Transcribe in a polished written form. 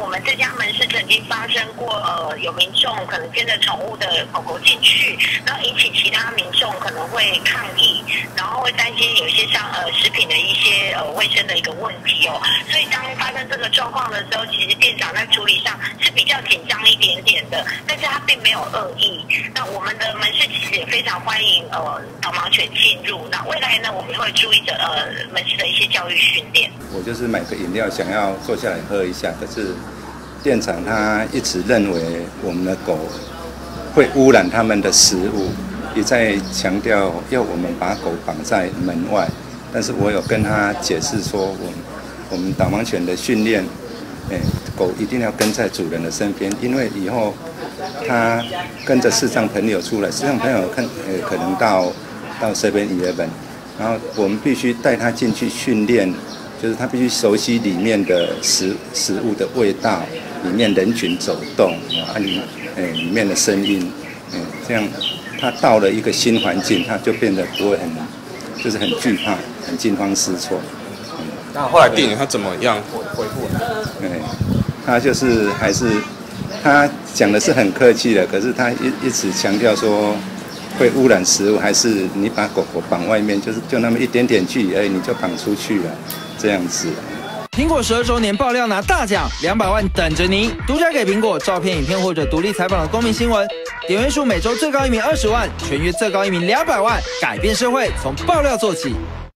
我们这家门市曾经发生过，有民众可能牵着宠物的狗狗进去，然后引起其他民众可能会抗议，然后会担心有一些像食品的一些卫生的一个问题哦。所以当发生这个状况的时候，其实店长在处理上是比较紧张一点点的，但是他并没有恶意。那我们的门市其实也非常欢迎导盲犬进入。那未来呢，我们会注意着门市的一些教育训练。我就是买个饮料，想要坐下来喝一下，可是店长他一直认为我们的狗会污染他们的食物，也在强调要我们把狗绑在门外。但是我有跟他解释说，我们导盲犬的训练，狗一定要跟在主人的身边，因为以后他跟着视障朋友出来，视障朋友可能到 7-Eleven， 然后我们必须带他进去训练。就是他必须熟悉里面的食物的味道，里面人群走动里面的声音，这样他到了一个新环境，他就变得不会就是很惧怕，很惊慌失措。那后来店员他怎么样回复呢？他就是还是他讲的是很客气的，可是他一直强调说会污染食物，还是你把狗狗绑外面，就那么一点点距离而已，你就绑出去了。这样子，苹果12周年爆料拿大奖，200万等着你！独家给苹果照片、影片或者独立采访的公民新闻，点阅数每周最高1名20万，全月最高1名200万，改变社会从爆料做起。